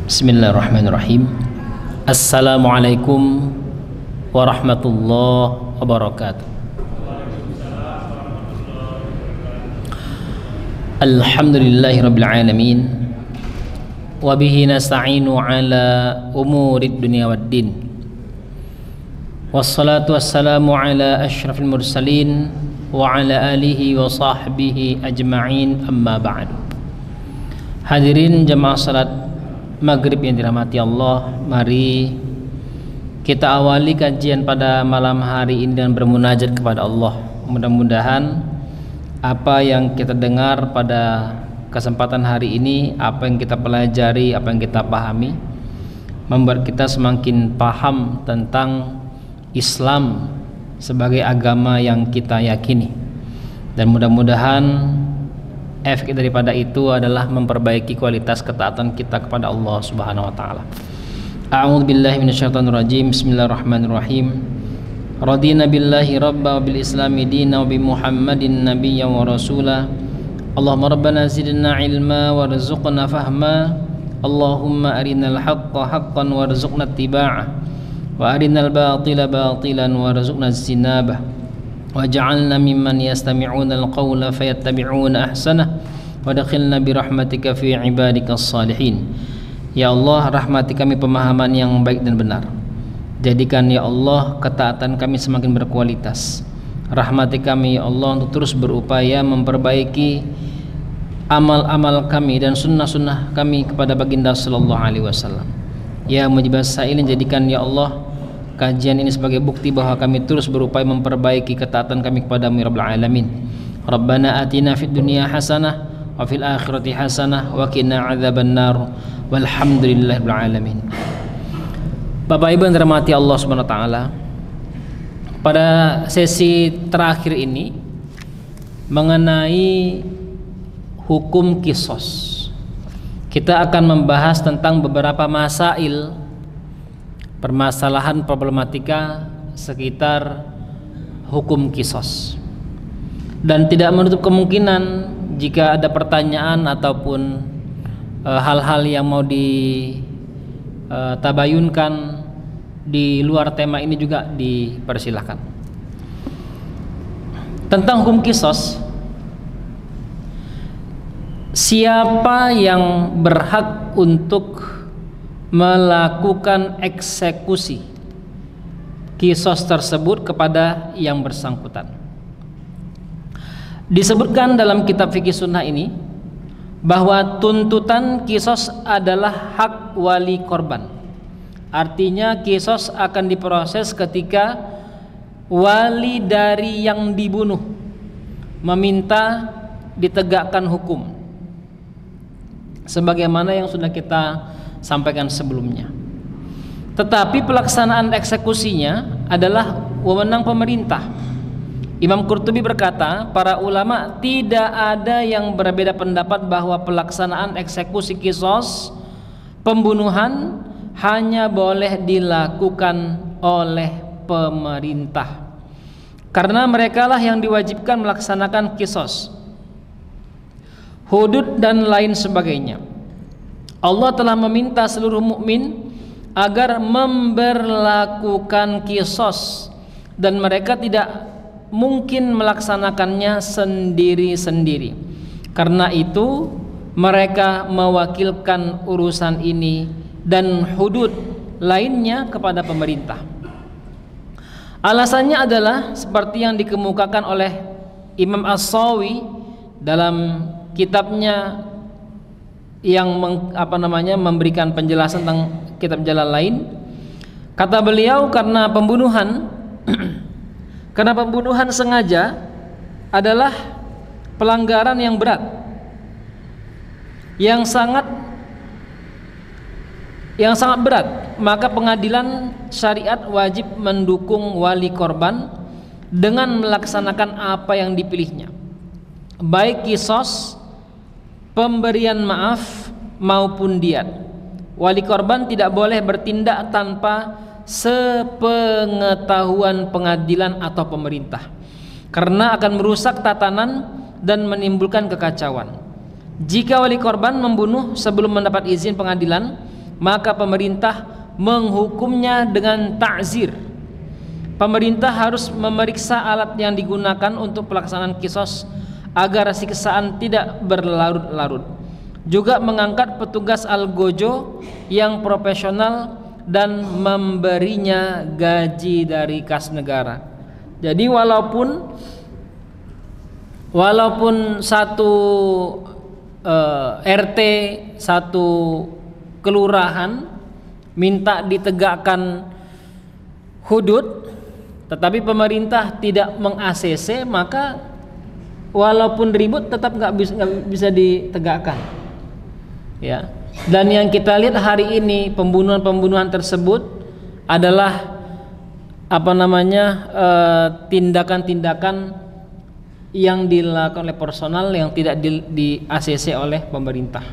Bismillahirrahmanirrahim. Assalamualaikum warahmatullahi wabarakatuh. Alhamdulillahirabbil alamin. Wa bihi nasta'inu ala umurid dunya waddin. Wassalatu wassalamu ala asyrafil mursalin wa ala alihi wa sahbihi ajma'in, amma ba'du. Hadirin jamaah salat Maghrib yang dirahmati Allah, mari kita awali kajian pada malam hari ini dengan bermunajat kepada Allah. Mudah-mudahan apa yang kita dengar pada kesempatan hari ini, apa yang kita pelajari, apa yang kita pahami, membuat kita semakin paham tentang Islam sebagai agama yang kita yakini. Dan mudah-mudahan efek daripada itu adalah memperbaiki kualitas ketaatan kita kepada Allah Subhanahu wa taala. A'udzu billahi minasyaitonir rajim. Bismillahirrahmanirrahim. Radina billahi rabba wa bil islami dina wa bi Muhammadin nabiyyan wa rasula. Allahumma rabbana zidna ilma warzuqna fahma. Allahumma arinal haqqa haqqan warzuqna ittiba'ah wa arinal batila batilan warzuqna ijtinabah. Waj'alna mimman yastami'una al-qawla fayattabi'una ahsanah wadkhilna birahmatika fi ibadikas salihin. Ya Allah, rahmati kami pemahaman yang baik dan benar. Jadikan ya Allah ketaatan kami semakin berkualitas. Rahmati kami ya Allah untuk terus berupaya memperbaiki amal-amal kami dan sunnah-sunnah kami kepada baginda sallallahu alaihi wasallam. Ya mujibas sa'ilin, jadikan ya Allah kajian ini sebagai bukti bahwa kami terus berupaya memperbaiki ketaatan kami kepada-Mu ya Rabbal Alamin. Rabbana atina fid dunya hasanah wa fil akhirati hasanah wa qina adzabannar walhamdulillahi rabbil alamin. Bapak Ibu yang dirahmati Allah Subhanahu wa taala, pada sesi terakhir ini mengenai hukum qisas, kita akan membahas tentang beberapa masail, permasalahan problematika sekitar hukum qisas, dan tidak menutup kemungkinan jika ada pertanyaan ataupun hal-hal yang mau ditabayunkan di luar tema ini juga dipersilahkan. Tentang hukum qisas, siapa yang berhak untuk melakukan eksekusi qisas tersebut kepada yang bersangkutan? Disebutkan dalam kitab fikih sunnah ini bahwa tuntutan qisas adalah hak wali korban. Artinya qisas akan diproses ketika wali dari yang dibunuh meminta ditegakkan hukum, sebagaimana yang sudah kita sampaikan sebelumnya. Tetapi pelaksanaan eksekusinya adalah wewenang pemerintah. Imam Qurtubi berkata, para ulama tidak ada yang berbeda pendapat bahwa pelaksanaan eksekusi qisas pembunuhan hanya boleh dilakukan oleh pemerintah, karena merekalah yang diwajibkan melaksanakan qisas, hudud dan lain sebagainya. Allah telah meminta seluruh mukmin agar memberlakukan qisas, dan mereka tidak mungkin melaksanakannya sendiri-sendiri. Karena itu mereka mewakilkan urusan ini dan hudud lainnya kepada pemerintah. Alasannya adalah seperti yang dikemukakan oleh Imam As-Sawi dalam kitabnya yang memberikan penjelasan tentang kitab jalan lain. Kata beliau, karena pembunuhan sengaja adalah pelanggaran yang berat, yang sangat berat, maka pengadilan syariat wajib mendukung wali korban dengan melaksanakan apa yang dipilihnya, baik qisas, pemberian maaf maupun diat. Wali korban tidak boleh bertindak tanpa sepengetahuan pengadilan atau pemerintah, karena akan merusak tatanan dan menimbulkan kekacauan. Jika wali korban membunuh sebelum mendapat izin pengadilan, maka pemerintah menghukumnya dengan ta'zir. Pemerintah harus memeriksa alat yang digunakan untuk pelaksanaan kisos agar siksaan tidak berlarut-larut. Juga mengangkat petugas algojo yang profesional dan memberinya gaji dari kas negara. Jadi walaupun satu RT, satu kelurahan minta ditegakkan hudud, tetapi pemerintah tidak meng-ACC, maka walaupun ribut tetap nggak bisa ditegakkan. Ya. Dan yang kita lihat hari ini, pembunuhan tersebut adalah tindakan-tindakan yang dilakukan oleh personal yang tidak di ACC oleh pemerintah.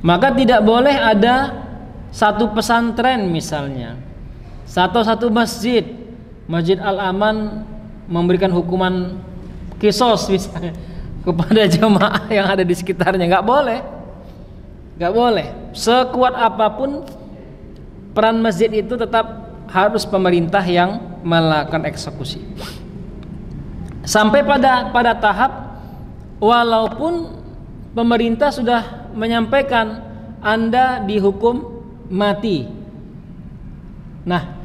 Maka tidak boleh ada satu pesantren misalnya, satu masjid Al-Aman memberikan hukuman kisos misalnya kepada jemaah yang ada di sekitarnya. Nggak boleh. Sekuat apapun peran masjid itu tetap harus pemerintah yang melakukan eksekusi. Sampai pada tahap walaupun pemerintah sudah menyampaikan Anda dihukum mati, nah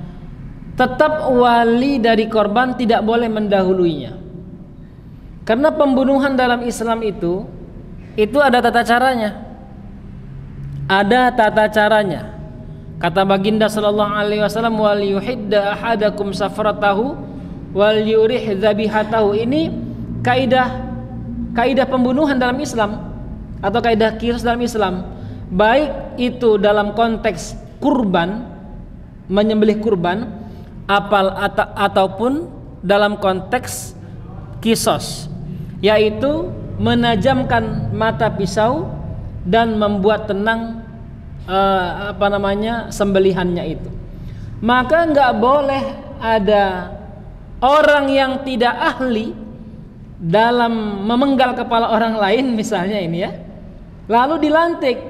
tetap wali dari korban tidak boleh mendahuluinya, karena pembunuhan dalam Islam itu ada tata caranya. Kata baginda sallallahu alaihi wasallam, wal yuhidda ahadakum safratahu wal yurih dzabihatahu. Ini kaidah pembunuhan dalam Islam atau kaidah qisas dalam Islam, baik itu dalam konteks kurban, menyembelih kurban, ataupun dalam konteks kisos, yaitu menajamkan mata pisau dan membuat tenang sembelihannya itu. Maka nggak boleh ada orang yang tidak ahli dalam memenggal kepala orang lain misalnya ini ya, lalu dilantik,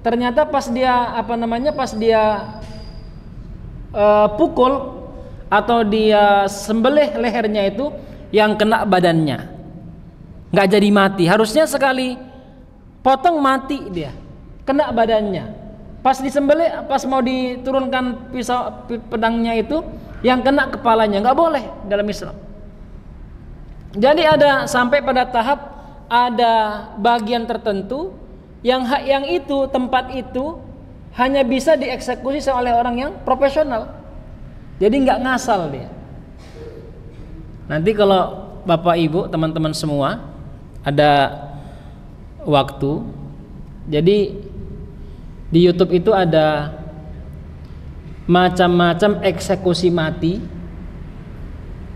ternyata pas dia pukul atau dia sembelih lehernya itu yang kena badannya, nggak jadi mati. Harusnya sekali potong mati dia, kena badannya. Pas disembelih, pas mau diturunkan pisau pedangnya itu yang kena kepalanya. Nggak boleh dalam Islam. Jadi ada sampai pada tahap ada bagian tertentu yang tempat itu hanya bisa dieksekusi oleh orang yang profesional. Jadi nggak ngasal dia. Nanti kalau Bapak Ibu, teman-teman semua ada waktu, jadi di YouTube itu ada macam-macam eksekusi mati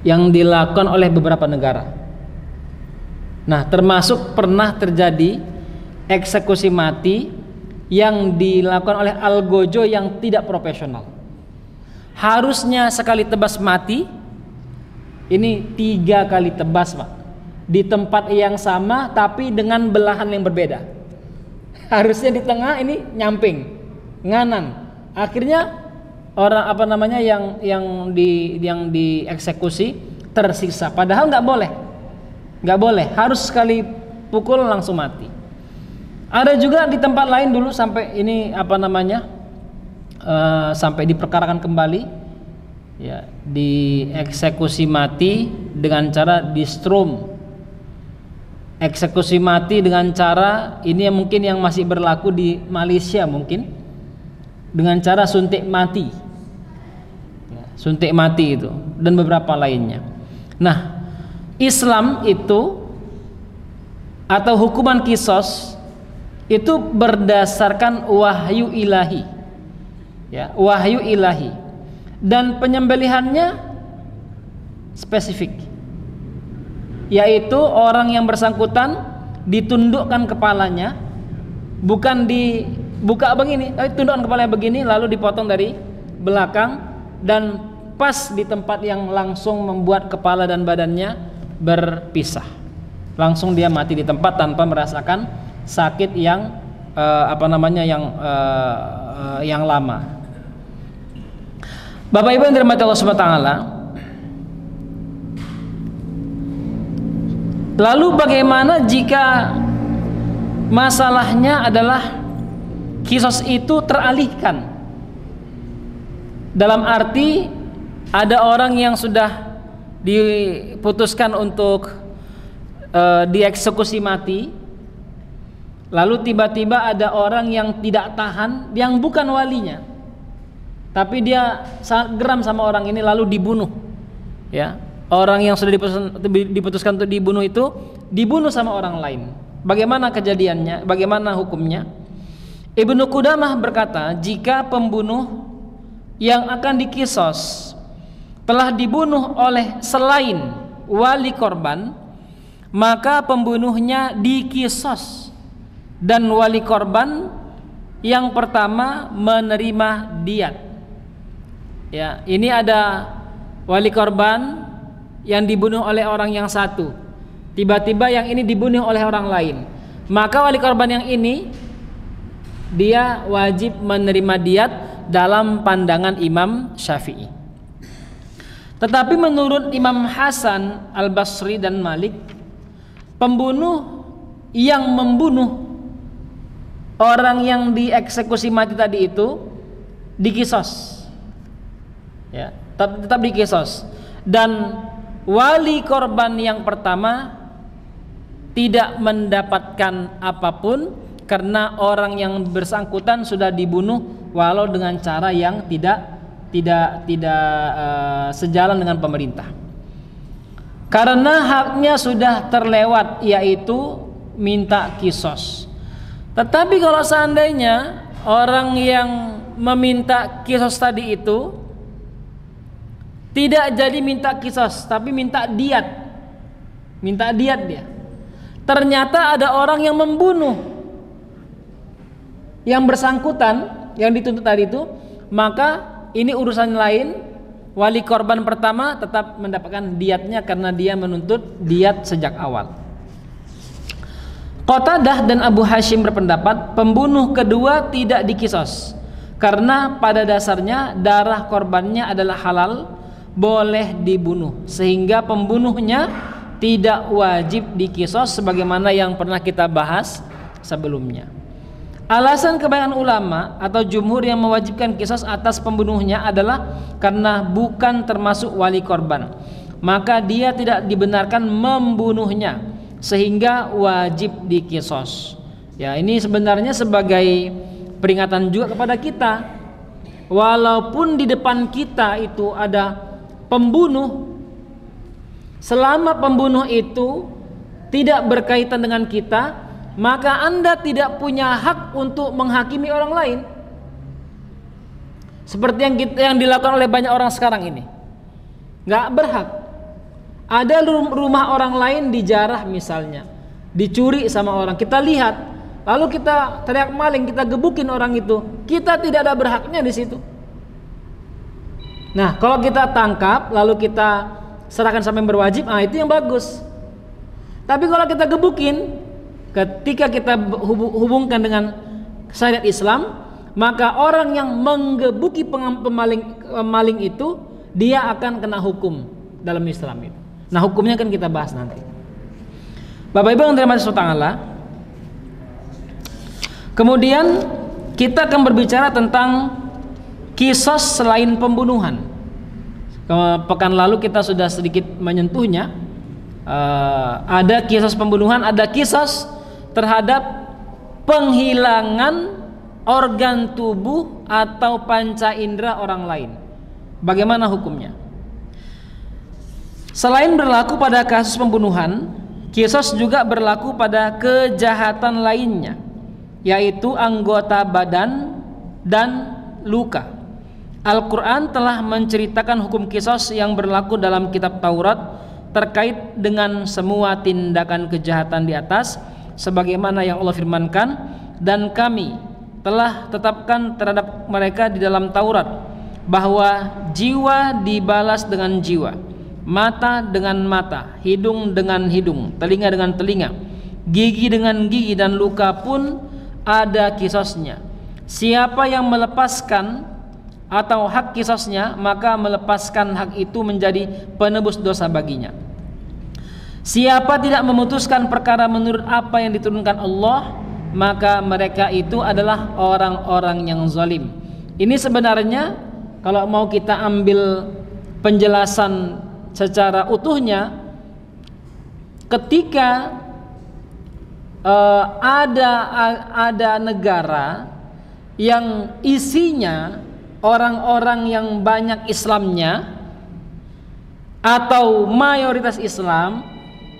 yang dilakukan oleh beberapa negara. Nah, termasuk pernah terjadi eksekusi mati yang dilakukan oleh algojo yang tidak profesional. Harusnya sekali tebas mati, ini 3 kali tebas, Pak, di tempat yang sama tapi dengan belahan yang berbeda. Harusnya di tengah, ini nyamping nganan. Akhirnya orang yang dieksekusi tersiksa. Padahal nggak boleh. Harus sekali pukul langsung mati. Ada juga di tempat lain dulu sampai ini sampai diperkarakan kembali, ya, dieksekusi mati dengan cara di-strum. Eksekusi mati dengan cara ini yang mungkin yang masih berlaku di Malaysia, mungkin dengan cara suntik mati, ya, suntik mati itu dan beberapa lainnya. Nah, Islam itu atau hukuman kisos itu berdasarkan wahyu ilahi, ya, wahyu ilahi, dan penyembelihannya spesifik, yaitu orang yang bersangkutan ditundukkan kepalanya, bukan dibuka begini, tapi tundukkan kepalanya begini lalu dipotong dari belakang dan pas di tempat yang langsung membuat kepala dan badannya berpisah. Langsung dia mati di tempat tanpa merasakan sakit yang yang lama. Bapak Ibu yang dirahmati Allah Subhanahu wa taala, lalu bagaimana jika masalahnya adalah kisos itu teralihkan? Dalam arti ada orang yang sudah diputuskan untuk dieksekusi mati, lalu tiba-tiba ada orang yang tidak tahan, yang bukan walinya, tapi dia sangat geram sama orang ini lalu dibunuh. Ya, orang yang sudah diputuskan untuk dibunuh itu dibunuh sama orang lain. Bagaimana kejadiannya? Bagaimana hukumnya? Ibnu Qudamah berkata, jika pembunuh yang akan dikisos telah dibunuh oleh selain wali korban, maka pembunuhnya dikisos dan wali korban yang pertama menerima diat. Ya, ini ada wali korban yang dibunuh oleh orang yang satu, tiba-tiba yang ini dibunuh oleh orang lain, maka wali korban yang ini dia wajib menerima diat dalam pandangan Imam Syafi'i. Tetapi menurut Imam Hasan Al-Basri dan Malik, pembunuh yang membunuh orang yang dieksekusi mati tadi itu dikisos, ya, tetap dikisos, dan wali korban yang pertama tidak mendapatkan apapun karena orang yang bersangkutan sudah dibunuh walau dengan cara yang tidak sejalan dengan pemerintah. Karena haknya sudah terlewat, yaitu minta kisos. Tetapi kalau seandainya orang yang meminta kisos tadi itu tidak jadi minta kisos, tapi minta diat dia. Ternyata ada orang yang membunuh yang bersangkutan yang dituntut tadi itu, maka ini urusan lain. Wali korban pertama tetap mendapatkan diatnya karena dia menuntut diat sejak awal. Qatadah dan Abu Hashim berpendapat pembunuh kedua tidak dikisos karena pada dasarnya darah korbannya adalah halal, boleh dibunuh, sehingga pembunuhnya tidak wajib dikisos sebagaimana yang pernah kita bahas sebelumnya. Alasan kebanyakan ulama atau jumhur yang mewajibkan kisos atas pembunuhnya adalah karena bukan termasuk wali korban, maka dia tidak dibenarkan membunuhnya sehingga wajib dikisos. Ya, ini sebenarnya sebagai peringatan juga kepada kita. Walaupun di depan kita itu ada pembunuh, selama pembunuh itu tidak berkaitan dengan kita, maka Anda tidak punya hak untuk menghakimi orang lain. Seperti yang dilakukan oleh banyak orang sekarang ini, nggak berhak. Ada rumah orang lain dijarah misalnya, dicuri sama orang, kita lihat, lalu kita teriak maling, kita gebukin orang itu, kita tidak ada berhaknya di situ. Nah, kalau kita tangkap lalu kita serahkan sampai yang berwajib, itu yang bagus. Tapi kalau kita gebukin, ketika kita hubungkan dengan syariat Islam, maka orang yang menggebuki pemaling itu dia akan kena hukum dalam Islam itu. Nah, hukumnya kan kita bahas nanti. Bapak Ibu yang dirahmati Allah, kemudian kita akan berbicara tentang kisos selain pembunuhan. Pekan lalu kita sudah sedikit menyentuhnya. Ada kisos pembunuhan, ada kisos terhadap penghilangan organ tubuh atau panca indera orang lain. Bagaimana hukumnya? Selain berlaku pada kasus pembunuhan, kisos juga berlaku pada kejahatan lainnya, yaitu anggota badan dan luka. Al-Quran telah menceritakan hukum kisos yang berlaku dalam kitab Taurat terkait dengan semua tindakan kejahatan di atas, sebagaimana yang Allah firmankan, dan kami telah tetapkan terhadap mereka di dalam Taurat bahwa jiwa dibalas dengan jiwa, mata dengan mata, hidung dengan hidung, telinga dengan telinga, gigi dengan gigi, dan luka pun ada qisasnya. Siapa yang melepaskan atau hak qisasnya, maka melepaskan hak itu menjadi penebus dosa baginya. Siapa tidak memutuskan perkara menurut apa yang diturunkan Allah, maka mereka itu adalah orang-orang yang zalim. Ini sebenarnya kalau mau kita ambil penjelasan secara utuhnya, ketika ada negara yang isinya orang-orang yang banyak Islamnya atau mayoritas Islam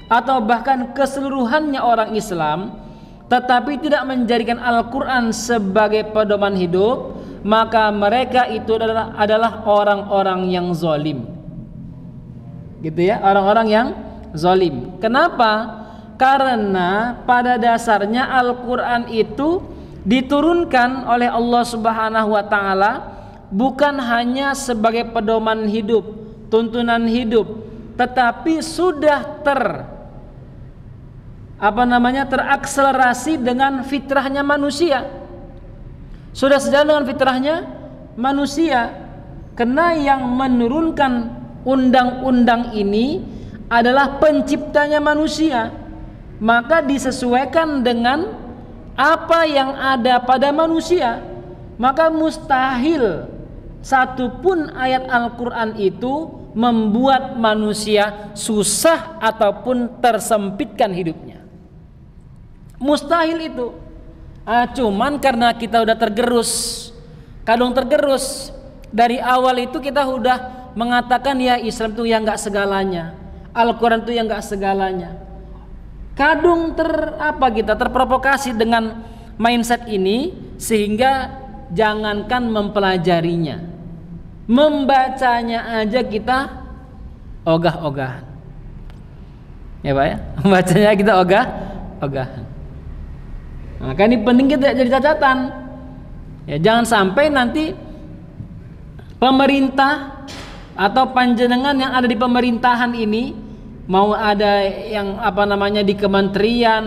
atau bahkan keseluruhannya orang Islam, tetapi tidak menjadikan Al-Quran sebagai pedoman hidup, maka mereka itu adalah orang-orang yang zalim. Gitu ya, orang-orang yang zalim. Kenapa? Karena pada dasarnya Al-Quran itu diturunkan oleh Allah Subhanahu wa Ta'ala bukan hanya sebagai pedoman hidup, tuntunan hidup, tetapi sudah terakselerasi dengan fitrahnya manusia. Sudah sejalan dengan fitrahnya manusia, karena yang menurunkan undang-undang ini adalah penciptanya manusia. Maka disesuaikan dengan apa yang ada pada manusia. Maka mustahil satupun ayat Al-Quran itu membuat manusia susah ataupun tersempitkan hidupnya. Mustahil itu. Cuman karena kita udah kadung tergerus dari awal itu kita udah mengatakan ya Islam itu yang gak segalanya, Al-Quran itu yang gak segalanya. Kadung kita terprovokasi dengan mindset ini, sehingga jangankan mempelajarinya, membacanya aja kita ogah-ogahan. Ya Pak ya, membacanya kita ogah-ogahan. Maka ini penting kita jadi catatan. Ya, jangan sampai nanti pemerintah atau panjenengan yang ada di pemerintahan ini, mau ada yang di kementerian,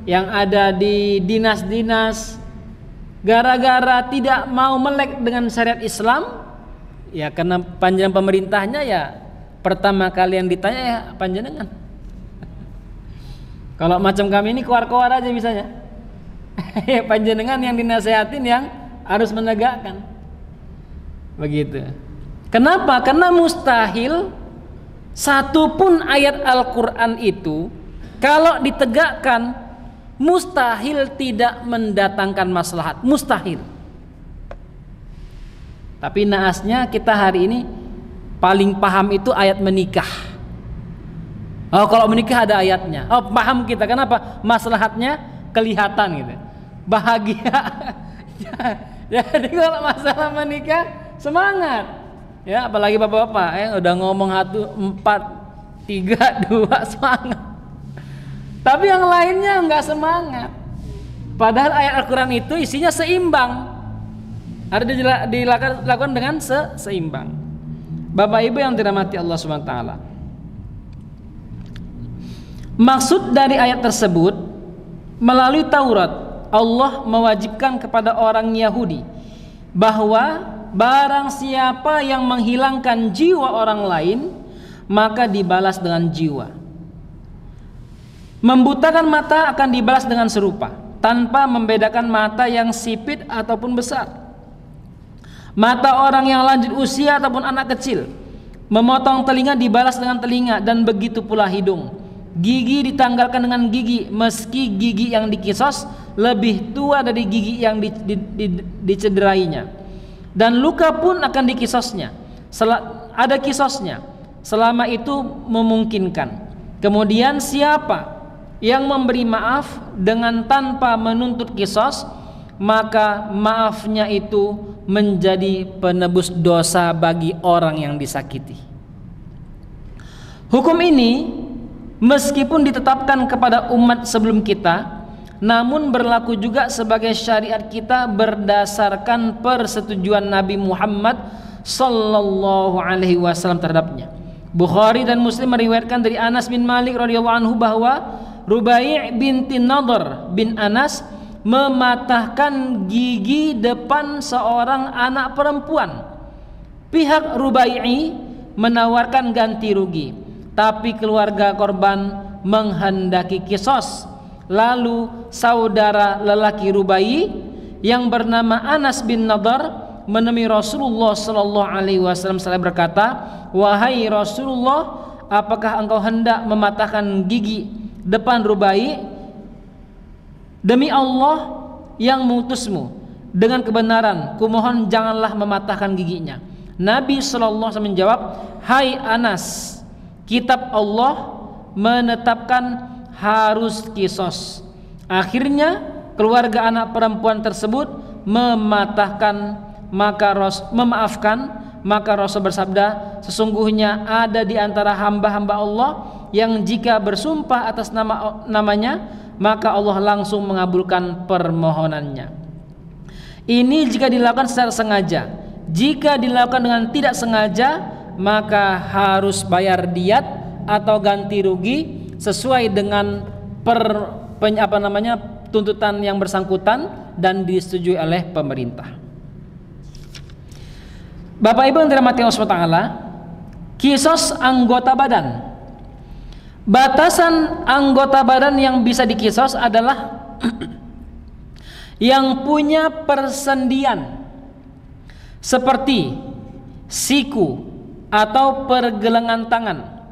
yang ada di dinas-dinas, gara-gara tidak mau melek dengan syariat Islam, ya karena panjenengan pemerintahnya, ya pertama kali yang ditanya ya panjenengan. Kalau macam kami ini keluar-keluar aja misalnya, ya panjenengan yang dinasehatin yang harus menegakkan. Begitu. Kenapa? Karena mustahil satupun ayat Al-Quran itu kalau ditegakkan, mustahil tidak mendatangkan maslahat. Mustahil. Tapi naasnya kita hari ini paling paham itu ayat menikah. Oh, kalau menikah ada ayatnya. Oh, paham kita. Kenapa? Maslahatnya kelihatan gitu. Bahagia. Jadi kalau masalah menikah semangat. Ya, apalagi bapak-bapak udah ngomong 4, 3, 2 semangat. Tapi yang lainnya enggak semangat. Padahal ayat Al-Quran itu isinya seimbang. Harus dilakukan dengan seimbang. Bapak Ibu yang dirahmati Allah Subhanahu wa taala. Maksud dari ayat tersebut, melalui Taurat Allah mewajibkan kepada orang Yahudi bahwa barang siapa yang menghilangkan jiwa orang lain, maka dibalas dengan jiwa. Membutakan mata akan dibalas dengan serupa, tanpa membedakan mata yang sipit ataupun besar. Mata orang yang lanjut usia ataupun anak kecil. Memotong telinga dibalas dengan telinga, dan begitu pula hidung. Gigi ditanggalkan dengan gigi, meski gigi yang dikisos lebih tua dari gigi yang dicederainya. Dan luka pun akan dikisosnya. Ada kisosnya selama itu memungkinkan. Kemudian siapa yang memberi maaf dengan tanpa menuntut kisos, maka maafnya itu menjadi penebus dosa bagi orang yang disakiti. Hukum ini meskipun ditetapkan kepada umat sebelum kita, namun berlaku juga sebagai syariat kita berdasarkan persetujuan Nabi Muhammad sallallahu alaihi wasallam terhadapnya. Bukhari dan Muslim meriwayatkan dari Anas bin Malik radhiyallahu anhu bahwa Rubai' binti Nadhr bin Anas mematahkan gigi depan seorang anak perempuan. Pihak Rubai'i menawarkan ganti rugi, tapi keluarga korban menghendaki kisos. Lalu saudara lelaki Rubai'i yang bernama Anas bin Nadar menemui Rasulullah sallallahu alaihi wasallam seraya berkata, "Wahai Rasulullah, apakah engkau hendak mematahkan gigi depan Rubai'i? Demi Allah yang mengutusmu dengan kebenaran, kumohon janganlah mematahkan giginya." Nabi sallallahu alaihi wasallam menjawab, "Hai Anas, kitab Allah menetapkan harus kisos." Akhirnya keluarga anak perempuan tersebut memaafkan, maka Rasul bersabda, "Sesungguhnya ada di antara hamba-hamba Allah yang jika bersumpah atas namanya, maka Allah langsung mengabulkan permohonannya." Ini jika dilakukan secara sengaja. Jika dilakukan dengan tidak sengaja, maka harus bayar diat atau ganti rugi sesuai dengan tuntutan yang bersangkutan dan disetujui oleh pemerintah. Bapak Ibu yang dirahmati Allah SWT, kisos anggota badan. Batasan anggota badan yang bisa dikisos adalah yang punya persendian seperti siku atau pergelangan tangan.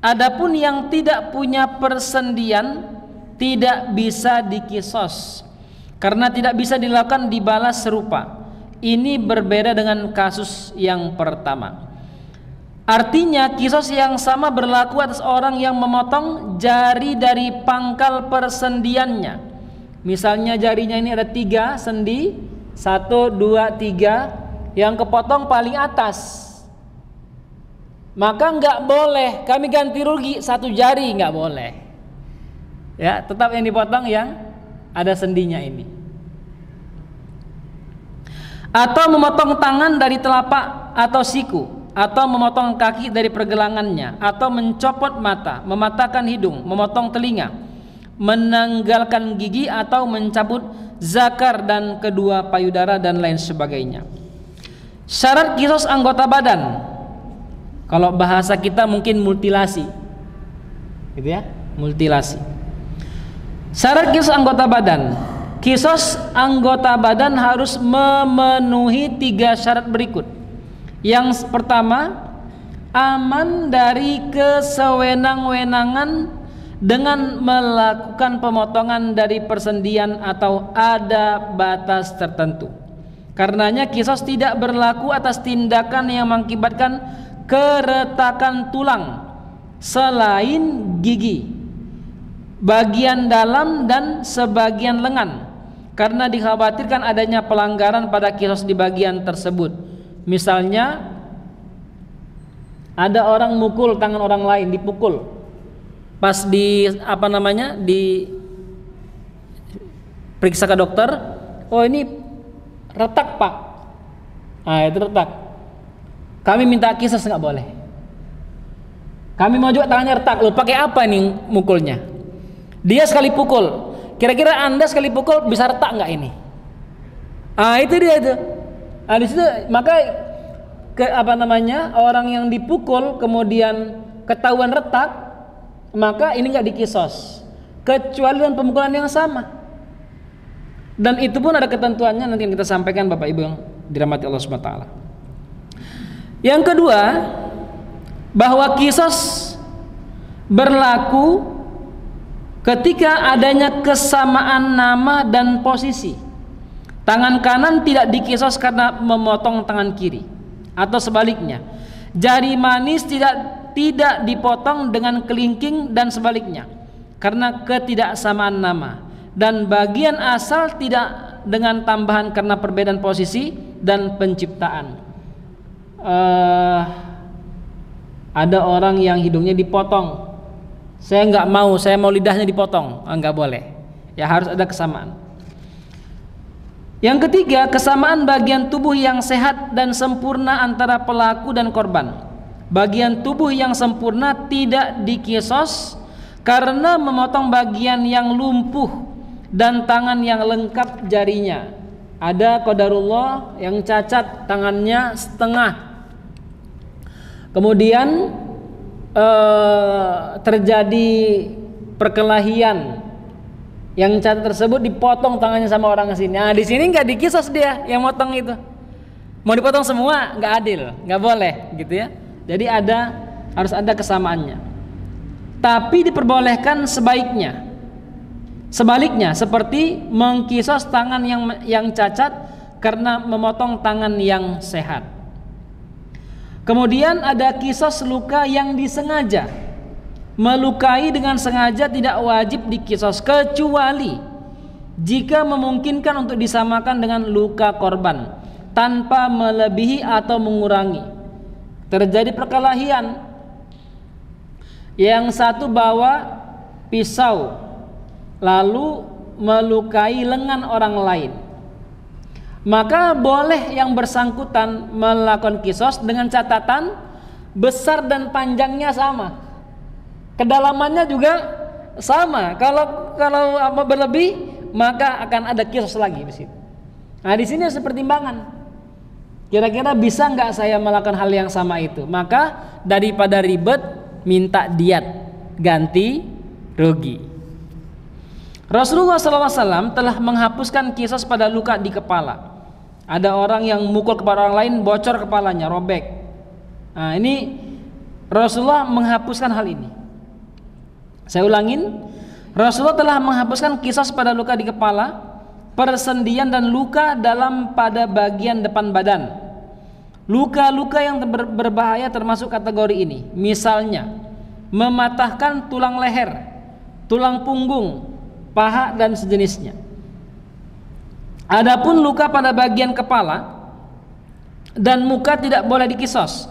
Adapun yang tidak punya persendian tidak bisa dikisos karena tidak bisa dilakukan dibalas serupa. Ini berbeda dengan kasus yang pertama. Artinya kisos yang sama berlaku atas orang yang memotong jari dari pangkal persendiannya. Misalnya jarinya ini ada 3 sendi, 1, 2, 3, yang kepotong paling atas, maka nggak boleh kami ganti rugi 1 jari, nggak boleh. Ya, tetap yang dipotong yang ada sendinya ini. Atau memotong tangan dari telapak atau siku, atau memotong kaki dari pergelangannya, atau mencopot mata, mematahkan hidung, memotong telinga, menanggalkan gigi, atau mencabut zakar dan kedua payudara dan lain sebagainya. Syarat kisos anggota badan, kalau bahasa kita mungkin mutilasi, gitu ya, mutilasi. Syarat kisos anggota badan. Kisos anggota badan harus memenuhi 3 syarat berikut. Yang pertama, aman dari kesewenang-wenangan dengan melakukan pemotongan dari persendian atau ada batas tertentu. Karenanya kisos tidak berlaku atas tindakan yang mengakibatkan keretakan tulang selain gigi, bagian dalam dan sebagian lengan, karena dikhawatirkan adanya pelanggaran pada kisos di bagian tersebut. Misalnya ada orang mukul tangan orang lain, dipukul, pas periksa ke dokter, oh ini retak pak, itu retak, kami minta kisos, nggak boleh. Kami mau juga tangannya retak, lo pakai apa nih mukulnya? Dia sekali pukul, kira-kira Anda sekali pukul bisa retak nggak ini? Itu dia itu. Di situ maka orang yang dipukul kemudian ketahuan retak, maka ini nggak dikisos, kecuali dengan pemukulan yang sama. Dan itu pun ada ketentuannya nanti yang kita sampaikan Bapak Ibu yang dirahmati Allah SWT. Yang kedua, bahwa kisos berlaku ketika adanya kesamaan nama dan posisi. Tangan kanan tidak dikisos karena memotong tangan kiri, atau sebaliknya. Jari manis tidak dipotong dengan kelingking dan sebaliknya, karena ketidaksamaan nama. Dan bagian asal tidak dengan tambahan karena perbedaan posisi dan penciptaan. Ada orang yang hidungnya dipotong, saya nggak mau, saya mau lidahnya dipotong, nggak boleh. Ya harus ada kesamaan. Yang ketiga, kesamaan bagian tubuh yang sehat dan sempurna antara pelaku dan korban. Bagian tubuh yang sempurna tidak dikisos karena memotong bagian yang lumpuh dan tangan yang lengkap jarinya. Ada qadarullah yang cacat tangannya setengah. Kemudian terjadi perkelahian, yang cacat tersebut dipotong tangannya sama orang sini. Nah, di sini nggak dikisos dia yang motong itu. Mau dipotong semua nggak adil, nggak boleh gitu ya. Jadi harus ada kesamaannya. Tapi diperbolehkan sebaliknya seperti mengkisos tangan yang cacat karena memotong tangan yang sehat. Kemudian ada kisos luka yang disengaja. Melukai dengan sengaja tidak wajib dikisos kecuali jika memungkinkan untuk disamakan dengan luka korban tanpa melebihi atau mengurangi. Terjadi perkelahian, yang satu bawa pisau lalu melukai lengan orang lain, maka boleh yang bersangkutan melakukan kisos dengan catatan besar dan panjangnya sama, kedalamannya juga sama. Kalau berlebih maka akan ada kisos lagi di situ. Nah, di sini harus pertimbangan. Kira-kira bisa nggak saya melakukan hal yang sama itu? Maka daripada ribet, minta diat, ganti rugi. Rasulullah SAW telah menghapuskan kisos pada luka di kepala. Ada orang yang mukul kepada orang lain, bocor kepalanya, robek. Nah, ini Rasulullah menghapuskan hal ini. Saya ulangin, Rasulullah telah menghapuskan kisos pada luka di kepala, persendian dan luka pada bagian depan badan. Luka-luka yang berbahaya termasuk kategori ini. Misalnya, mematahkan tulang leher, tulang punggung, paha dan sejenisnya. Adapun luka pada bagian kepala dan muka tidak boleh dikisos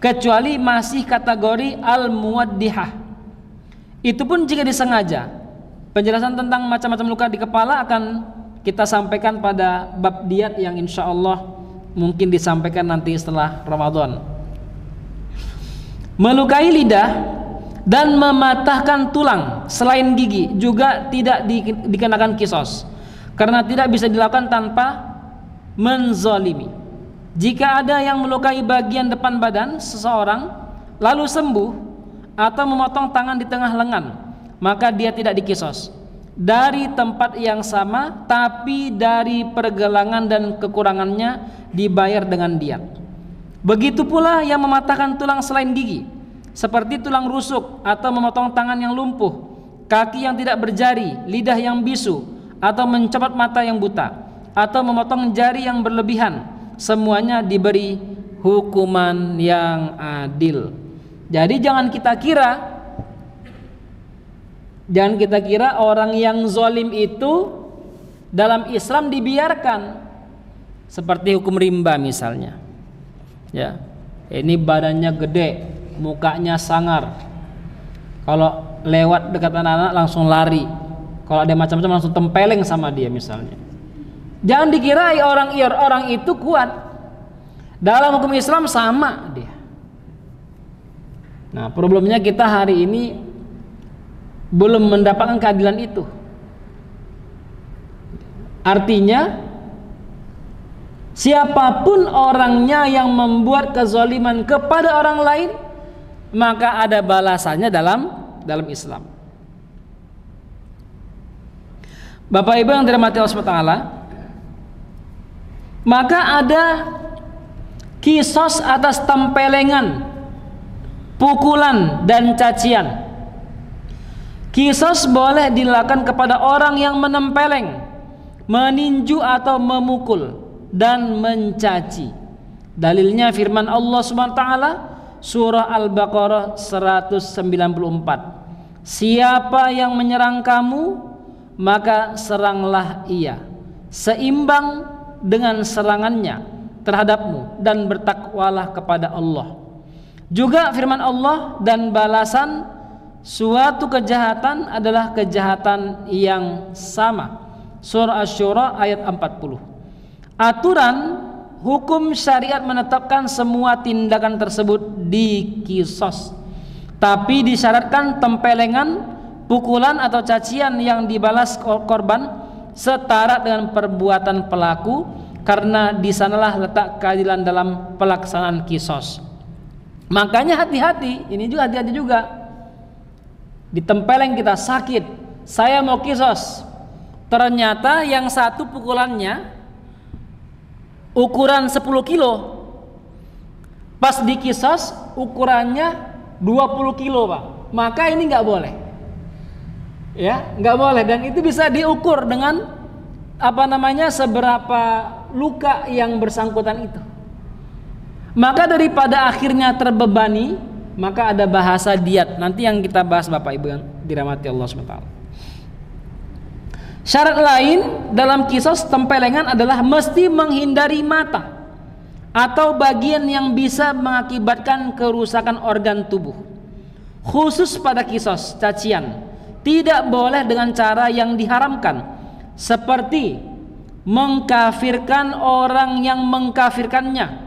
kecuali masih kategori al-muwaddihah. Itu pun jika disengaja. Penjelasan tentang macam-macam luka di kepala akan kita sampaikan pada bab diat yang insya Allah mungkin disampaikan nanti setelah Ramadan. Melukai lidah dan mematahkan tulang selain gigi juga tidak dikenakan kisos karena tidak bisa dilakukan tanpa menzalimi. Jika ada yang melukai bagian depan badan seseorang lalu sembuh atau memotong tangan di tengah lengan, maka dia tidak dikisos dari tempat yang sama, tapi dari pergelangan dan kekurangannya dibayar dengan diat. Begitu pula yang mematahkan tulang selain gigi, seperti tulang rusuk atau memotong tangan yang lumpuh, kaki yang tidak berjari, lidah yang bisu, atau mencopot mata yang buta, atau memotong jari yang berlebihan, semuanya diberi hukuman yang adil. Jadi jangan kita kira orang yang zalim itu dalam Islam dibiarkan, seperti hukum rimba misalnya. Ya, ini badannya gede, mukanya sangar. Kalau lewat dekat anak-anak langsung lari. Kalau ada macam-macam langsung tempeleng sama dia misalnya. Jangan dikira orang itu kuat. Dalam hukum Islam sama dia. Nah, problemnya kita hari ini belum mendapatkan keadilan itu. Artinya siapapun orangnya yang membuat kezaliman kepada orang lain, maka ada balasannya dalam Islam. Bapak Ibu yang dirahmati Allah SWT, maka ada kisos atas tempelengan, pukulan dan cacian. Kisos boleh dilakukan kepada orang yang menempeleng, meninju atau memukul dan mencaci. Dalilnya firman Allah SWT surah Al-Baqarah 194. Siapa yang menyerang kamu, maka seranglah ia seimbang dengan serangannya terhadapmu dan bertakwalah kepada Allah. Juga firman Allah, dan balasan suatu kejahatan adalah kejahatan yang sama. Surah Asy-Syura ayat 40. Aturan hukum syariat menetapkan semua tindakan tersebut dikisos, tapi disyaratkan tempelengan, pukulan atau cacian yang dibalas korban setara dengan perbuatan pelaku, karena di sanalah letak keadilan dalam pelaksanaan kisos. Makanya hati-hati, ini juga hati-hati juga. Ditempeleng kita sakit, saya mau kisos, ternyata yang satu pukulannya ukuran 10 kilo, pas dikisos ukurannya 20 kilo Pak, maka ini nggak boleh, ya nggak boleh. Dan itu bisa diukur dengan seberapa luka yang bersangkutan itu. Maka daripada akhirnya terbebani, maka ada bahasa diat, nanti yang kita bahas Bapak Ibu yang dirahmati Allah SWT. Syarat lain dalam kisos tempelengan adalah mesti menghindari mata atau bagian yang bisa mengakibatkan kerusakan organ tubuh. Khusus pada kisos cacian, tidak boleh dengan cara yang diharamkan, seperti mengkafirkan orang yang mengkafirkannya,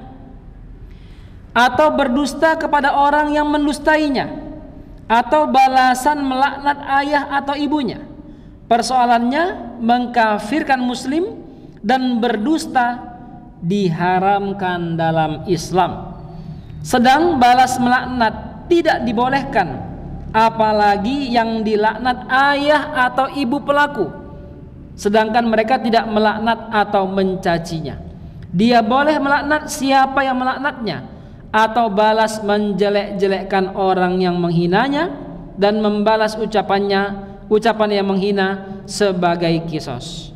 atau berdusta kepada orang yang mendustainya, atau balasan melaknat ayah atau ibunya. Persoalannya, mengkafirkan muslim dan berdusta diharamkan dalam Islam, sedang balas melaknat tidak dibolehkan, apalagi yang dilaknat ayah atau ibu pelaku, sedangkan mereka tidak melaknat atau mencacinya. Dia boleh melaknat siapa yang melaknatnya, atau balas menjelek-jelekkan orang yang menghinanya, dan membalas ucapan yang menghina sebagai kisos.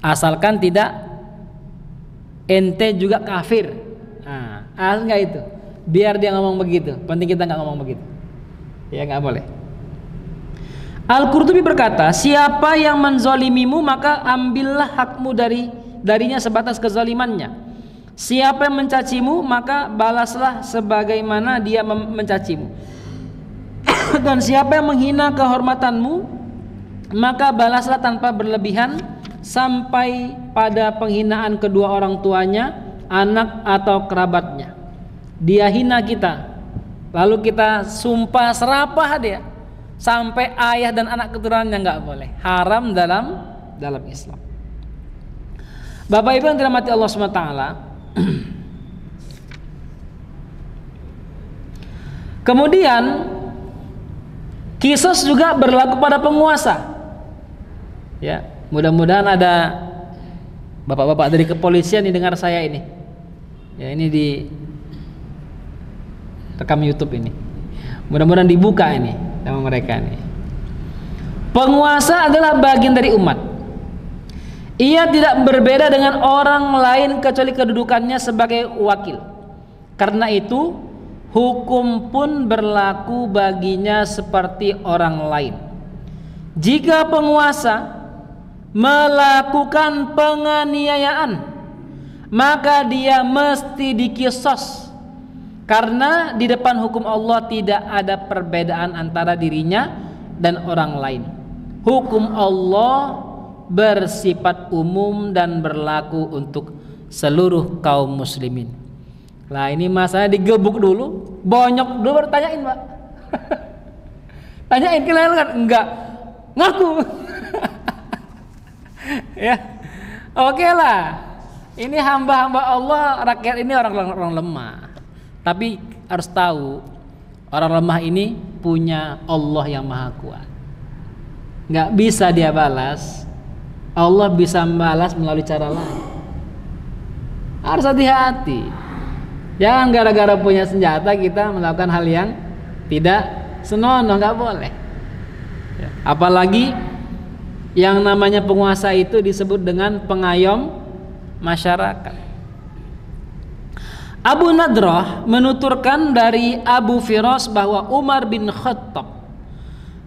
Asalkan tidak ente juga kafir. Nah, enggak itu. Biar dia ngomong begitu. Penting kita nggak ngomong begitu. Ya nggak boleh. Al-Qurtubi berkata, siapa yang menzolimimu maka ambillah hakmu darinya sebatas kezalimannya. Siapa yang mencacimu maka balaslah sebagaimana dia mencacimu. Dan siapa yang menghina kehormatanmu maka balaslah tanpa berlebihan, sampai pada penghinaan kedua orang tuanya, anak atau kerabatnya. Dia hina kita, lalu kita sumpah serapah dia, sampai ayah dan anak keturunannya, nggak boleh, haram dalam Islam. Bapak Ibu yang dirahmati Allah SWT, kemudian kisos juga berlaku pada penguasa. Ya, mudah-mudahan ada bapak-bapak dari kepolisian nih dengar saya ini. Ya, ini di rekam YouTube ini. Mudah-mudahan dibuka ini sama mereka nih. Penguasa adalah bagian dari umat. Ia tidak berbeda dengan orang lain kecuali kedudukannya sebagai wakil. Karena itu hukum pun berlaku baginya seperti orang lain. Jika penguasa melakukan penganiayaan, maka dia mesti dikisos, karena di depan hukum Allah tidak ada perbedaan antara dirinya dan orang lain. Hukum Allah bersifat umum dan berlaku untuk seluruh kaum muslimin. Lah ini masalahnya digebuk dulu, bonyok dulu, baru tanyain Pak. Tanyain kalian kan? Enggak, ngaku. Ya, oke lah. Ini hamba-hamba Allah, rakyat ini orang lemah. Tapi harus tahu, orang lemah ini punya Allah yang maha kuat. Nggak bisa dia balas, Allah bisa membalas melalui cara lain. Harus hati-hati. Jangan gara-gara punya senjata kita melakukan hal yang tidak senonoh, nggak boleh. Ya. Apalagi yang namanya penguasa itu disebut dengan pengayom masyarakat. Abu Nadrah menuturkan dari Abu Firas bahwa Umar bin Khattab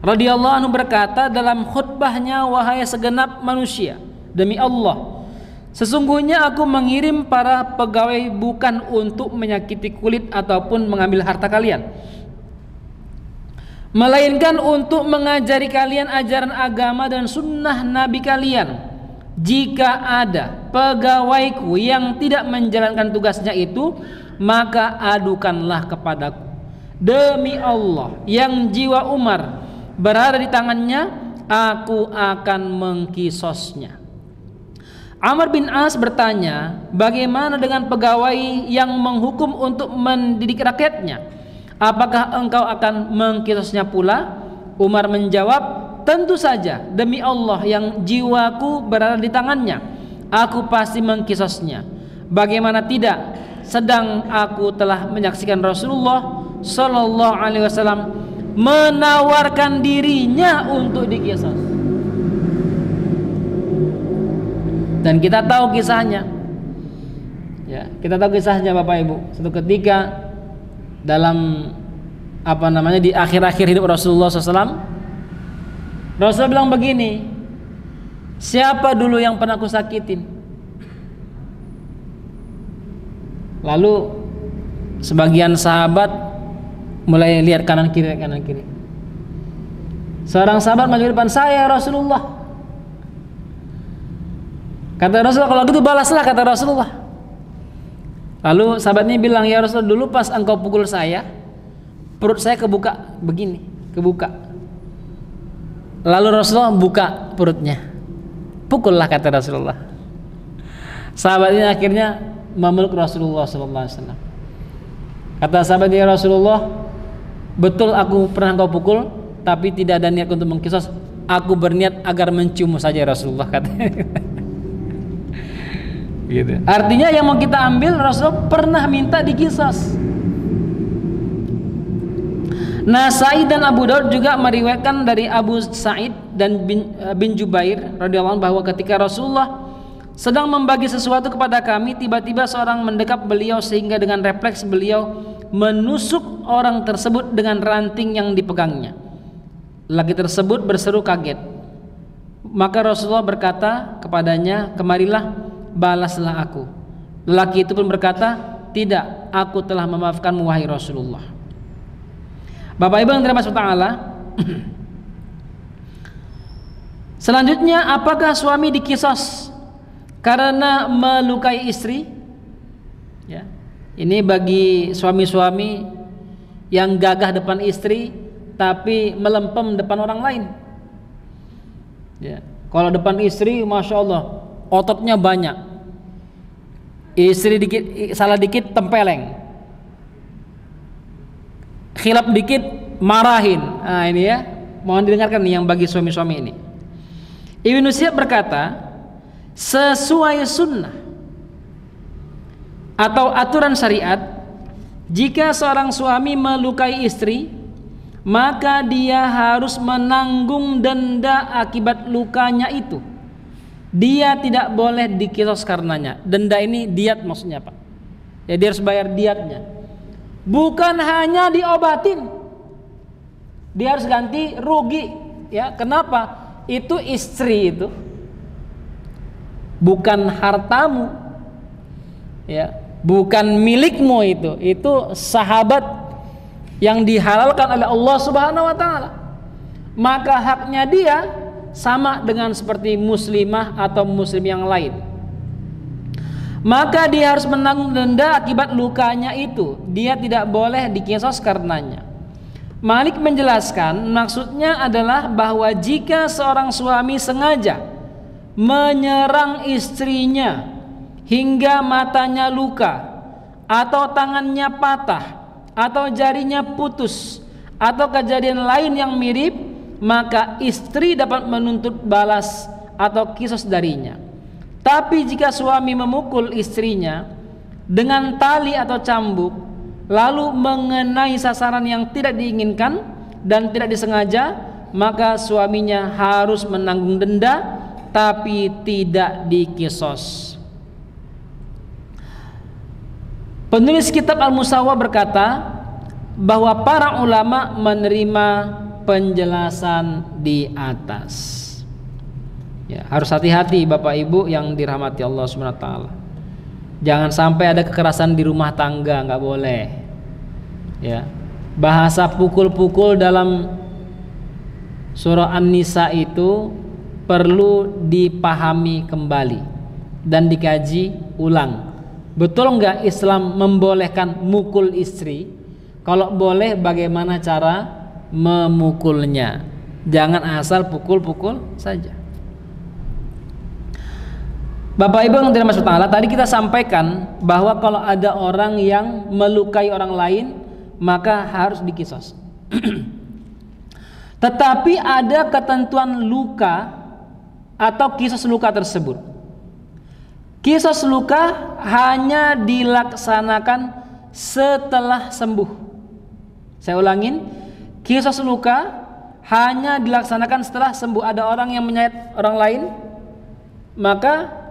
radhiyallahu anhu berkata dalam khutbahnya, wahai segenap manusia, demi Allah, sesungguhnya aku mengirim para pegawai bukan untuk menyakiti kulit ataupun mengambil harta kalian, melainkan untuk mengajari kalian ajaran agama dan sunnah Nabi kalian. Jika ada pegawaiku yang tidak menjalankan tugasnya itu, maka adukanlah kepadaku. Demi Allah, yang jiwa Umar berada di tangannya, aku akan mengkisosnya. Amr bin As bertanya, bagaimana dengan pegawai yang menghukum untuk mendidik rakyatnya? Apakah engkau akan mengkisosnya pula? Umar menjawab, tentu saja, demi Allah yang jiwaku berada di tangannya, aku pasti mengkisosnya. Bagaimana tidak, sedang aku telah menyaksikan Rasulullah Sallallahu Alaihi Wasallam menawarkan dirinya untuk dikisos. Dan kita tahu kisahnya, ya, kita tahu kisahnya Bapak Ibu. Suatu ketika dalam di akhir-akhir hidup Rasulullah SAW, Rasul bilang begini, siapa dulu yang pernah aku sakitin? Lalu sebagian sahabat mulai lihat kanan kiri. Seorang sahabat maju depan, saya Rasulullah. Kata Rasulullah, kalau gitu balaslah, kata Rasulullah. Lalu sahabatnya bilang, ya Rasulullah, dulu pas engkau pukul saya, perut saya kebuka begini, kebuka. Lalu Rasulullah buka perutnya, pukullah, kata Rasulullah. Sahabatnya akhirnya memeluk Rasulullah SAW. Kata sahabatnya, Rasulullah, betul aku pernah engkau pukul, tapi tidak ada niat untuk mengkisos. Aku berniat agar mencium saja Rasulullah, katanya. Gitu. Artinya yang mau kita ambil, Rasulullah pernah minta dikisos. Nasai dan Abu Daud juga meriwayatkan dari Abu Sa'id dan bin Jubair radhiyallahu anhu bahwa ketika Rasulullah sedang membagi sesuatu kepada kami, tiba-tiba seorang mendekap beliau sehingga dengan refleks beliau menusuk orang tersebut dengan ranting yang dipegangnya. Laki tersebut berseru kaget. Maka Rasulullah berkata kepadanya, kemarilah, balaslah aku. Lelaki itu pun berkata, tidak, aku telah memaafkanmu wahai Rasulullah. Bapak Ibu yang dirahmati Allah, selanjutnya, apakah suami dikisos karena melukai istri? Ya, ini bagi suami-suami yang gagah depan istri tapi melempem depan orang lain. Ya, kalau depan istri, masya Allah, ototnya banyak. Istri dikit, salah dikit tempeleng, khilaf dikit marahin. Nah ini ya, mohon didengarkan nih yang bagi suami-suami ini. Ibnu Syihab berkata, sesuai sunnah atau aturan syariat, jika seorang suami melukai istri, maka dia harus menanggung denda akibat lukanya itu. Dia tidak boleh dikisos karenanya. Denda ini diat maksudnya Pak. Ya, dia harus bayar diatnya. Bukan hanya diobatin, dia harus ganti rugi. Ya, kenapa? Itu istri itu bukan hartamu, ya, bukan milikmu itu sahabat yang dihalalkan oleh Allah Subhanahu Wa Taala. Maka haknya dia sama dengan seperti muslimah atau muslim yang lain. Maka dia harus menanggung denda akibat lukanya itu. Dia tidak boleh dikisos karenanya. Malik menjelaskan, maksudnya adalah bahwa jika seorang suami sengaja menyerang istrinya hingga matanya luka, atau tangannya patah, atau jarinya putus, atau kejadian lain yang mirip, maka istri dapat menuntut balas atau kisos darinya. Tapi jika suami memukul istrinya dengan tali atau cambuk, lalu mengenai sasaran yang tidak diinginkan dan tidak disengaja, maka suaminya harus menanggung denda tapi tidak dikisos. Penulis kitab Al-Musawwah berkata bahwa para ulama menerima penjelasan di atas. Ya, harus hati-hati Bapak Ibu yang dirahmati Allah Subhanahu wa taala. Jangan sampai ada kekerasan di rumah tangga, nggak boleh. Ya. Bahasa pukul-pukul dalam surah An-Nisa itu perlu dipahami kembali dan dikaji ulang. Betul nggak Islam membolehkan mukul istri? Kalau boleh, bagaimana cara memukulnya? Jangan asal pukul-pukul saja. Bapak Ibu yang dirahmati Allah, tadi kita sampaikan bahwa kalau ada orang yang melukai orang lain maka harus dikisos. Tetapi ada ketentuan luka atau kisos luka tersebut. Kisos luka hanya dilaksanakan setelah sembuh. Saya ulangin, kisos luka hanya dilaksanakan setelah sembuh. Ada orang yang menyayat orang lain, maka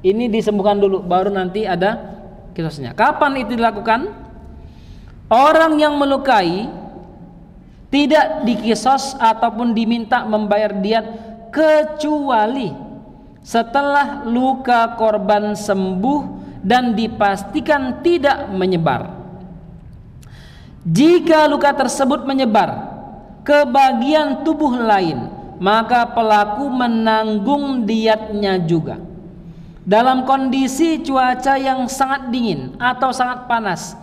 ini disembuhkan dulu, baru nanti ada kisosnya. Kapan itu dilakukan? Orang yang melukai tidak dikisos ataupun diminta membayar diat kecuali setelah luka korban sembuh dan dipastikan tidak menyebar. Jika luka tersebut menyebar ke bagian tubuh lain, maka pelaku menanggung diatnya juga. Dalam kondisi cuaca yang sangat dingin atau sangat panas,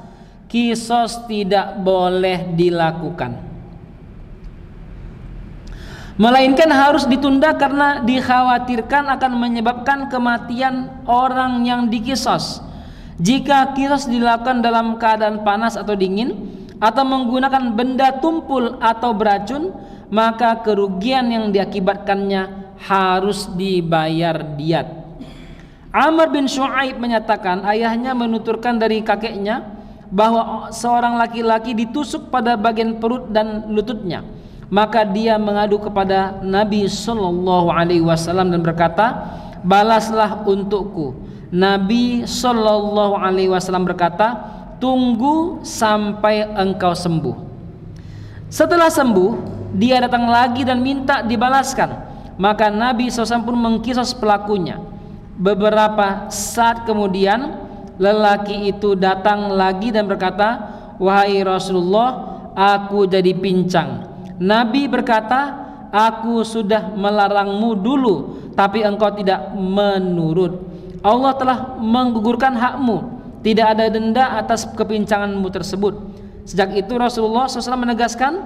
kisos tidak boleh dilakukan, melainkan harus ditunda karena dikhawatirkan akan menyebabkan kematian orang yang dikisos. Jika kisos dilakukan dalam keadaan panas atau dingin atau menggunakan benda tumpul atau beracun, maka kerugian yang diakibatkannya harus dibayar diat. Amr bin Shu'aib menyatakan ayahnya menuturkan dari kakeknya bahwa seorang laki-laki ditusuk pada bagian perut dan lututnya. Maka dia mengadu kepada Nabi Sallallahu Alaihi Wasallam dan berkata, balaslah untukku. Nabi Sallallahu Alaihi Wasallam berkata, tunggu sampai engkau sembuh. Setelah sembuh, dia datang lagi dan minta dibalaskan. Maka Nabi SAW pun mengkisos pelakunya. Beberapa saat kemudian, lelaki itu datang lagi dan berkata, wahai Rasulullah, aku jadi pincang. Nabi berkata, aku sudah melarangmu dulu, tapi engkau tidak menurut. Allah telah menggugurkan hakmu, tidak ada denda atas kepincanganmu tersebut. Sejak itu Rasulullah SAW menegaskan,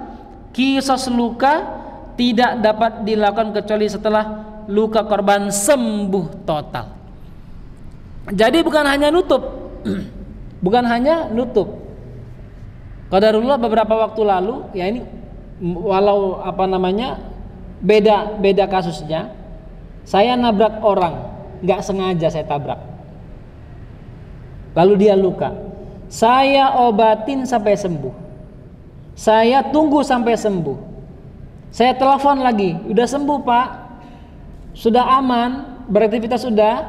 kisos luka tidak dapat dilakukan kecuali setelah luka korban sembuh total. Jadi bukan hanya nutup, bukan hanya nutup. Qadarullah beberapa waktu lalu, ya ini walau beda kasusnya, saya nabrak orang, nggak sengaja saya tabrak, lalu dia luka. Saya obatin sampai sembuh, saya tunggu sampai sembuh, saya telepon lagi, udah sembuh pak, sudah aman, beraktivitas sudah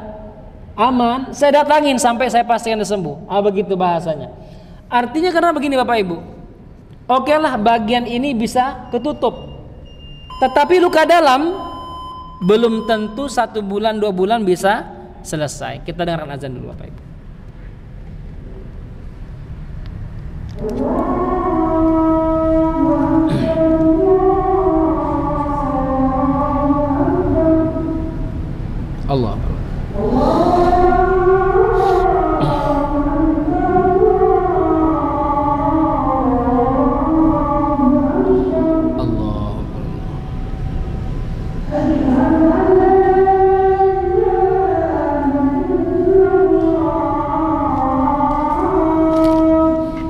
aman, saya datangin sampai saya pastikan dia sembuh. Begitu bahasanya. Artinya karena begini Bapak Ibu, oke lah bagian ini bisa ketutup, tetapi luka dalam belum tentu 1 bulan 2 bulan bisa selesai. Kita dengarkan azan dulu Bapak Ibu. Allah.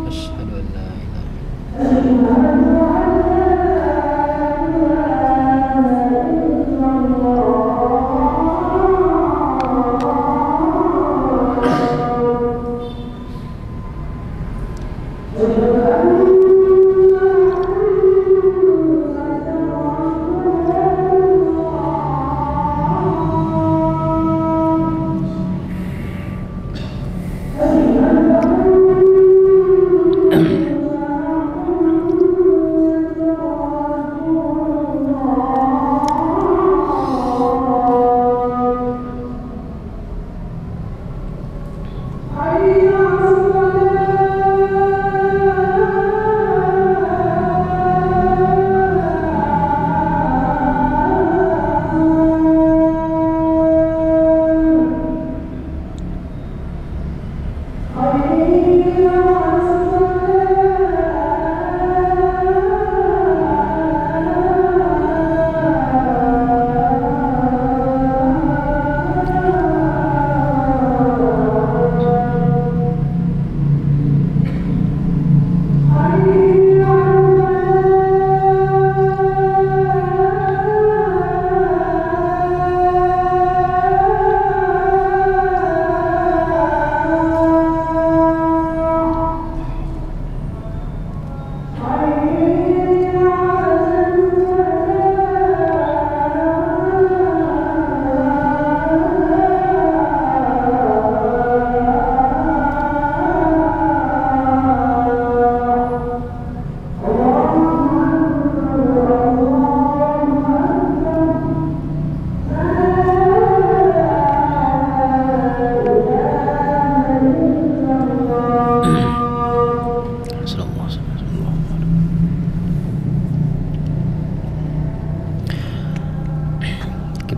Asyhadu an la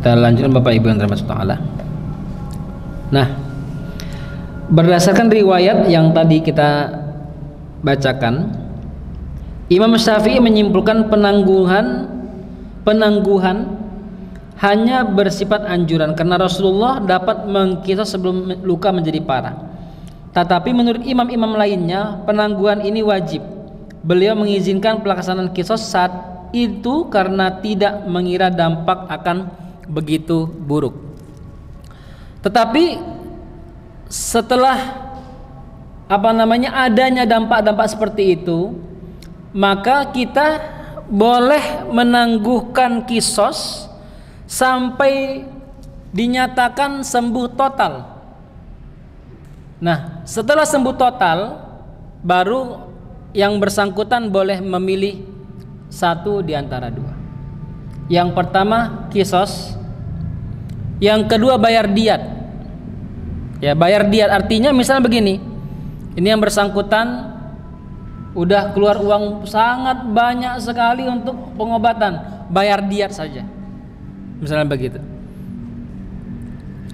Kita lanjutkan Bapak Ibu yang dirahmati Allah. Nah, berdasarkan riwayat yang tadi kita bacakan, Imam Syafi'i menyimpulkan penangguhan hanya bersifat anjuran karena Rasulullah dapat mengqisas sebelum luka menjadi parah. Tetapi menurut imam-imam lainnya penangguhan ini wajib. Beliau mengizinkan pelaksanaan qisas saat itu karena tidak mengira dampak akan begitu buruk. Tetapi setelah adanya dampak-dampak seperti itu, maka kita boleh menangguhkan qisas sampai dinyatakan sembuh total. Nah, setelah sembuh total, baru yang bersangkutan boleh memilih satu di antara dua. Yang pertama qisas, yang kedua bayar diat. Ya, bayar diat artinya misalnya begini, ini yang bersangkutan udah keluar uang sangat banyak sekali untuk pengobatan, bayar diat saja, misalnya begitu,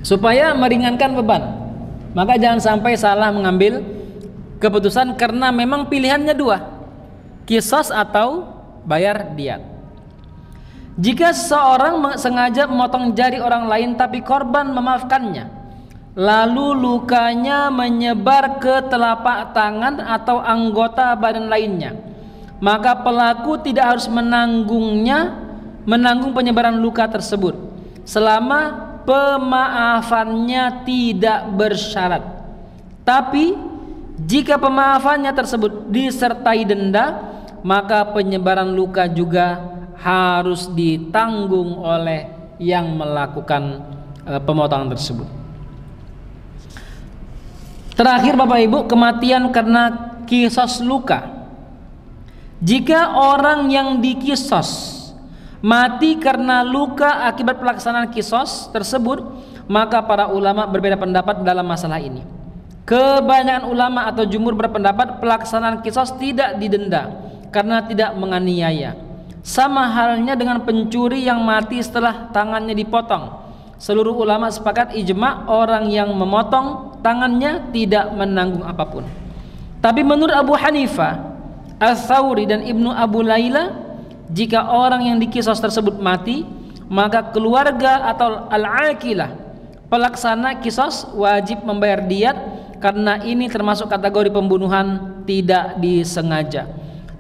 supaya meringankan beban. Maka jangan sampai salah mengambil keputusan karena memang pilihannya dua, qisas atau bayar diat. Jika seseorang sengaja memotong jari orang lain tapi korban memaafkannya, lalu lukanya menyebar ke telapak tangan atau anggota badan lainnya, maka pelaku tidak harus menanggung penyebaran luka tersebut selama pemaafannya tidak bersyarat. Tapi jika pemaafannya tersebut disertai denda, maka penyebaran luka juga harus ditanggung oleh yang melakukan pemotongan tersebut. Terakhir Bapak Ibu, kematian karena qisas luka. Jika orang yang diqisas mati karena luka akibat pelaksanaan qisas tersebut, maka para ulama berbeda pendapat dalam masalah ini. Kebanyakan ulama atau jumhur berpendapat pelaksanaan qisas tidak didenda karena tidak menganiaya. Sama halnya dengan pencuri yang mati setelah tangannya dipotong. Seluruh ulama sepakat ijma orang yang memotong tangannya tidak menanggung apapun. Tapi menurut Abu Hanifah, Ats-Tsauri dan Ibnu Abu Laila, jika orang yang diqisas tersebut mati, maka keluarga atau al-aqilah pelaksana qisas wajib membayar diat karena ini termasuk kategori pembunuhan tidak disengaja.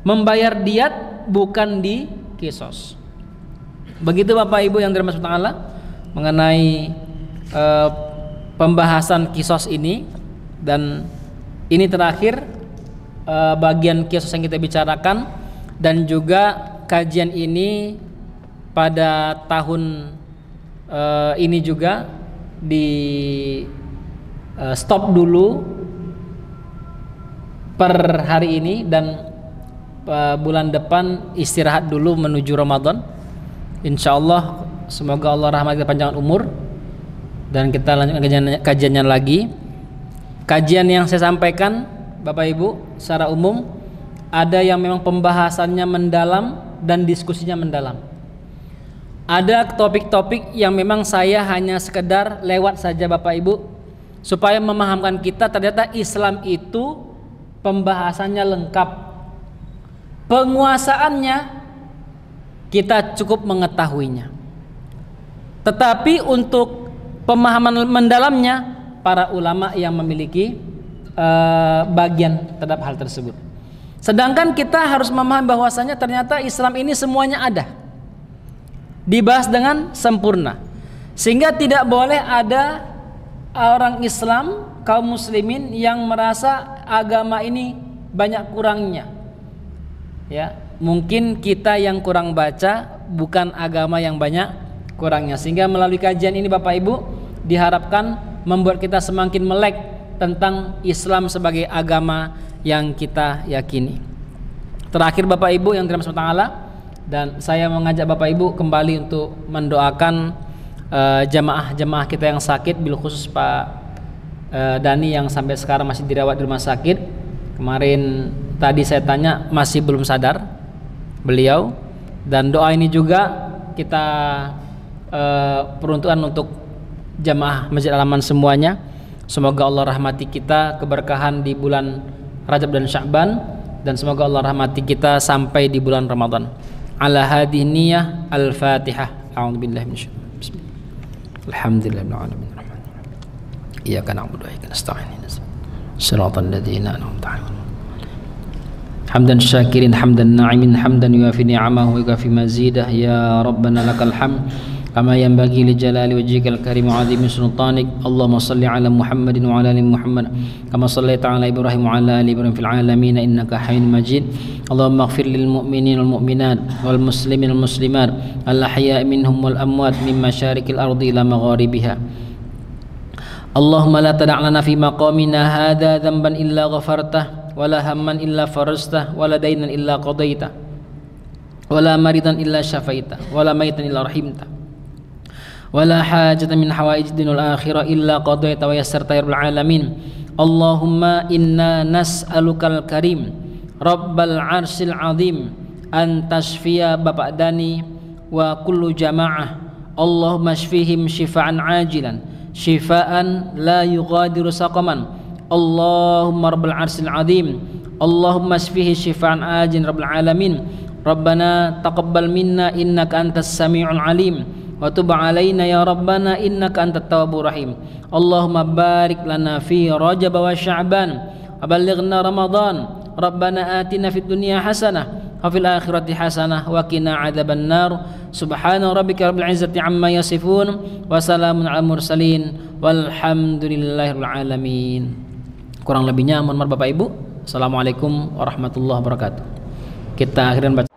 Membayar diat bukan diqisas. Begitu Bapak Ibu yang dirahmati Allah mengenai pembahasan qisas ini. Dan ini terakhir bagian qisas yang kita bicarakan, dan juga kajian ini pada tahun ini juga di stop dulu per hari ini, dan bulan depan istirahat dulu menuju Ramadan. Insyaallah semoga Allah rahmat kita panjang umur dan kita lanjutkan kajiannya lagi. Kajian yang saya sampaikan Bapak Ibu secara umum ada yang memang pembahasannya mendalam dan diskusinya mendalam. Ada topik-topik yang memang saya hanya sekedar lewat saja Bapak Ibu, supaya memahamkan kita ternyata Islam itu pembahasannya lengkap. Penguasaannya kita cukup mengetahuinya. Tetapi untuk pemahaman mendalamnya para ulama yang memiliki bagian terhadap hal tersebut. Sedangkan kita harus memahami bahwasanya ternyata Islam ini semuanya ada, dibahas dengan sempurna, sehingga tidak boleh ada orang Islam, kaum muslimin yang merasa agama ini banyak kurangnya. Ya, mungkin kita yang kurang baca, bukan agama yang banyak kurangnya. Sehingga melalui kajian ini Bapak Ibu diharapkan membuat kita semakin melek tentang Islam sebagai agama yang kita yakini. Terakhir Bapak Ibu yang dirahmati Allah, dan saya mengajak Bapak Ibu kembali untuk mendoakan jamaah-jamaah kita yang sakit, bil khusus Pak Dani yang sampai sekarang masih dirawat di rumah sakit. Kemarin tadi saya tanya masih belum sadar beliau, dan doa ini juga kita peruntukan untuk jamaah Masjid Al-Aman semuanya. Semoga Allah rahmati kita keberkahan di bulan Rajab dan Sya'ban, dan semoga Allah rahmati kita sampai di bulan Ramadan. Ala hadhihi niyyah al-Fatihah. A'udzubillahi minasyaitonir rajim. Alhamdulillahil alamin. Iyyaka na'budu wa iyyaka nasta'in. Shiratal ladzina an'amta 'alaihim. Hamdan syakirin hamdan na'imin hamdan yuafi ni'amahu wa yukafi mazidah. Ya Rabbana lakal hamd kama yanbaghi li jalali wajhikal karim wa 'azimi sultanik. Allahumma shalli 'ala Muhammadin wa 'ala ali Muhammad kama shallaita 'ala Ibrahim wa 'ala ali Ibrahim fil 'alamin innaka Hamidum Majid. Allahumma ighfir lil mu'minin wal mu'minat wal muslimin wal muslimat al ahya'i minhum wal amwat min masyariqil ardi ila magharibiha. Allahumma la tada' lana fi maqamina hadha dhanban illa ghafartah wala hamman illa farajtah wala daynan illa qadaitah wala maridan illa syafaitah wala maitan illa rahimtah wala hajatan min hawaij dinul akhirah illa qadaitah wa yassarta ya rabbal alamin. Allahumma inna nas'alukal karim rabbal arsyil azim an tashfiya bapak Dani wa kullu jamaah. Allahumma shfihim shifaan ajilan shifaan la yughadiru saqaman. Allahumma rabbal arsyil azim Allahumma shfihi shifaan ajin rabbal alamin. Rabbana taqabbal minna innaka antas sami'ul alim wa tub alaina ya rabbana innaka antat tawwabur rahim. Allahumma barik lana fi Rajab wa Sya'ban wa ballighna Ramadan. Rabbana atina fid dunya hasanah wa fil akhirati hasanah wa qina adzaban nar. Subhana rabbika rabbil izzati amma yasifun wa salamun alal mursalin walhamdulillahirabbil alamin. Kurang lebihnya mohon maaf Bapak Ibu. Assalamualaikum warahmatullahi wabarakatuh. Kita akhiran baca